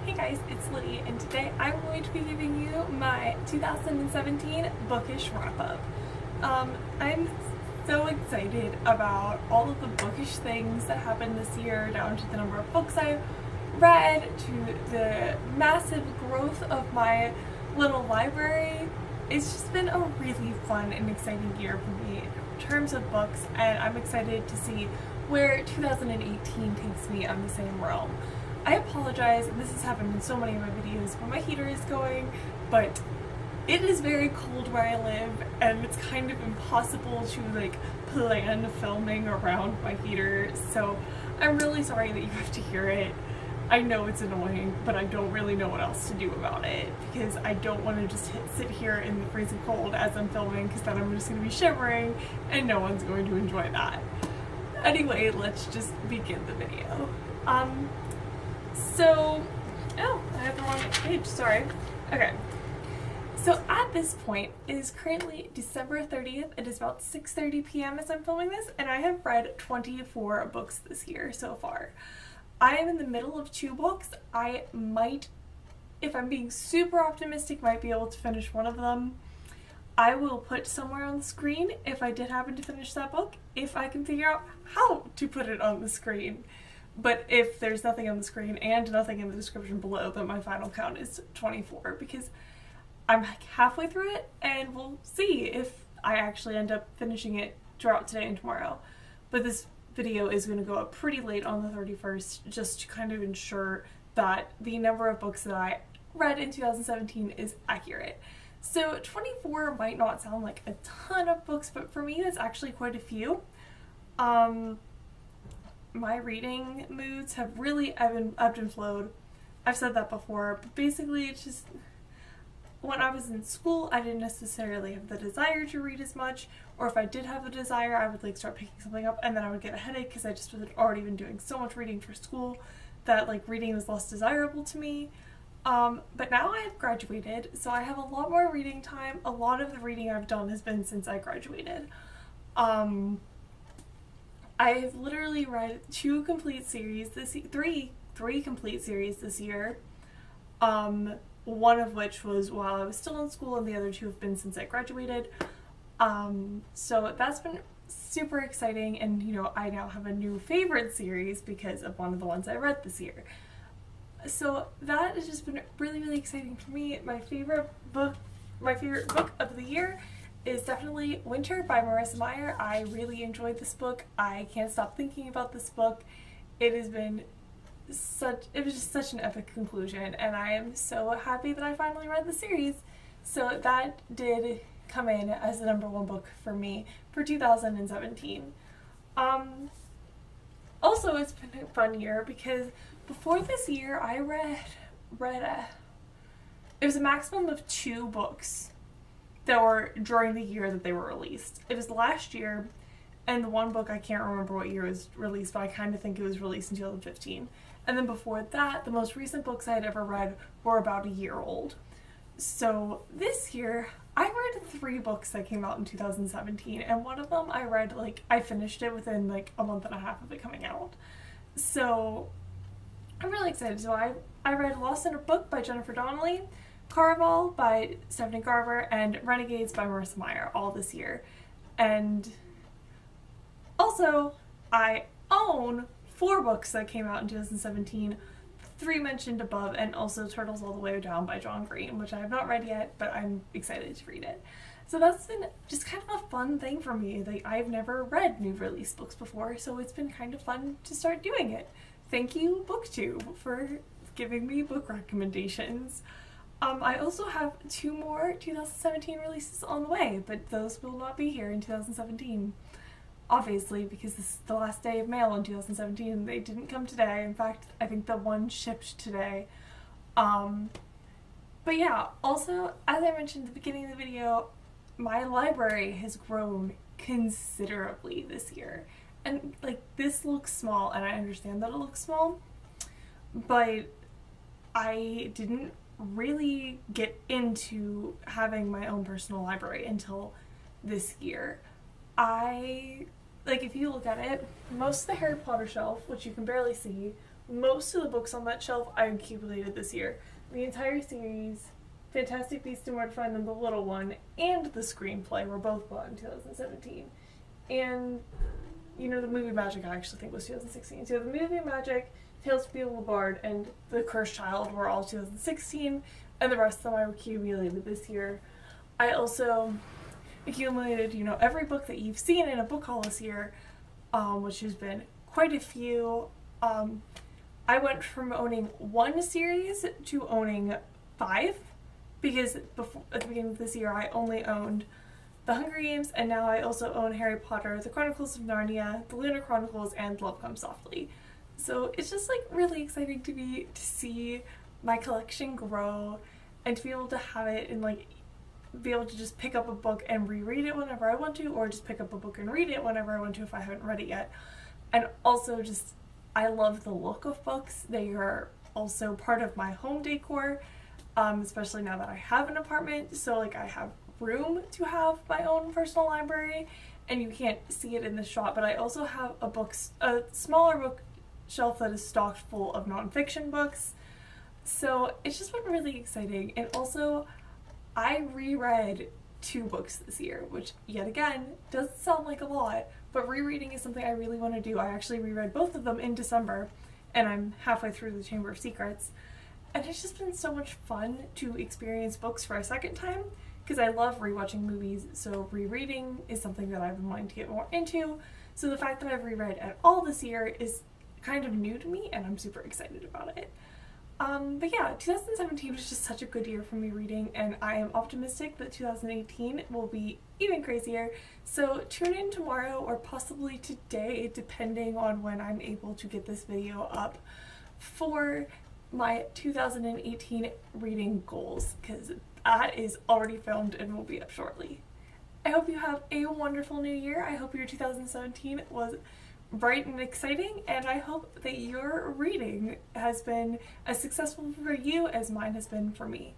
Hey guys, it's Lydia, and today I'm going to be giving you my 2017 Bookish Wrap Up. I'm so excited about all of the bookish things that happened this year, down to the number of books I read, to the massive growth of my little library. It's just been a really fun and exciting year for me in terms of books, and I'm excited to see where 2018 takes me on the same realm. I apologize, and this has happened in so many of my videos when my heater is going, but it is very cold where I live, and it's kind of impossible to plan filming around my heater, so I'm really sorry that you have to hear it. I know it's annoying, but I don't really know what else to do about it, because I don't want to just sit here in the freezing cold as I'm filming, because then I'm just going to be shivering, and no one's going to enjoy that. Anyway, let's just begin the video. I have the wrong page, sorry. Okay. So at this point, it is currently December 30th. It is about 6:30 p.m. as I'm filming this, and I have read 24 books this year so far. I am in the middle of 2 books. I might, if I'm being super optimistic, might be able to finish one of them. I will put somewhere on the screen if I did happen to finish that book, if I can figure out how to put it on the screen. But if there's nothing on the screen and nothing in the description below, then my final count is 24, because I'm halfway through it, and we'll see if I actually end up finishing it throughout today and tomorrow. But this video is going to go up pretty late on the 31st, just to kind of ensure that the number of books that I read in 2017 is accurate. So 24 might not sound like a ton of books, but for me that's actually quite a few. My reading moods have really ebbed and flowed. I've said that before, but basically it's just, when I was in school, I didn't necessarily have the desire to read as much, or if I did have the desire, I would start picking something up, and then I would get a headache because I just had already been doing so much reading for school that reading was less desirable to me. But now I have graduated, so I have a lot more reading time. A lot of the reading I've done has been since I graduated. I've literally read 2 complete series three complete series this year. One of which was while I was still in school, and the other 2 have been since I graduated. So that's been super exciting, and I now have a new favorite series because of one of the ones I read this year. So that has just been really, really exciting for me. My favorite book of the year is definitely Winter by Marissa Meyer. I really enjoyed this book. I can't stop thinking about this book. It was just such an epic conclusion, and I am so happy that I finally read the series. So that did come in as the #1 book for me for 2017. Also, it's been a fun year because before this year I it was a maximum of 2 books that were during the year that they were released. It was last year, and the one book, I can't remember what year it was released, but I kind of think it was released in 2015. And then before that, the most recent books I had ever read were about a year old. So this year, I read 3 books that came out in 2017, and one of them I read, I finished it within a month and a half of it coming out. So I'm really excited. So I read Lost in a Book by Jennifer Donnelly, Caraval by Stephanie Garber, and Renegades by Marissa Meyer all this year. And also, I own 4 books that came out in 2017, 3 mentioned above, and also Turtles All the Way Down by John Green, which I have not read yet, but I'm excited to read it. So that's been just kind of a fun thing for me. I've never read new release books before, so it's been kind of fun to start doing it. Thank you, BookTube, for giving me book recommendations. I also have 2 more 2017 releases on the way, but those will not be here in 2017. Obviously, because this is the last day of mail in 2017, and they didn't come today. In fact, I think the one shipped today. But yeah, also, as I mentioned at the beginning of the video, my library has grown considerably this year. And this looks small, and I understand that it looks small, but I didn't really get into having my own personal library until this year. If you look at it, most of the Harry Potter shelf, which you can barely see, most of the books on that shelf I accumulated this year. The entire series, Fantastic Beasts and Where to Find Them, the little one, and the screenplay were both bought in 2017. And, you know, the movie Magic I actually think was 2016. So the movie Magic, Tales to Be a Little Bard, and The Cursed Child were all 2016, and the rest of them I accumulated this year. I also accumulated, you know, every book that you've seen in a book haul this year, which has been quite a few. I went from owning one series to owning 5, because before, at the beginning of this year I only owned The Hunger Games, and now I also own Harry Potter, The Chronicles of Narnia, The Lunar Chronicles, and Love Comes Softly. So it's just like really exciting to see my collection grow and to be able to have it and like be able to just pick up a book and reread it whenever I want to, or just pick up a book and read it whenever I want to if I haven't read it yet. And also just, I love the look of books. They are also part of my home decor, especially now that I have an apartment, so like I have room to have my own personal library, and you can't see it in the shot, but I also have a smaller bookshelf that is stocked full of nonfiction books. So it's just been really exciting. And also I reread 2 books this year, which yet again doesn't sound like a lot, but rereading is something I really want to do. I actually reread both of them in December, and I'm halfway through The Chamber of Secrets, and it's just been so much fun to experience books for a second time, because I love rewatching movies, so rereading is something that I've been wanting to get more into. So the fact that I've reread at all this year is kind of new to me, and I'm super excited about it. But yeah, 2017 was just such a good year for me reading, and I am optimistic that 2018 will be even crazier. So tune in tomorrow or possibly today, depending on when I'm able to get this video up, for my 2018 reading goals, because that is already filmed and will be up shortly. I hope you have a wonderful new year. I hope your 2017 was bright and exciting, and I hope that your reading has been as successful for you as mine has been for me.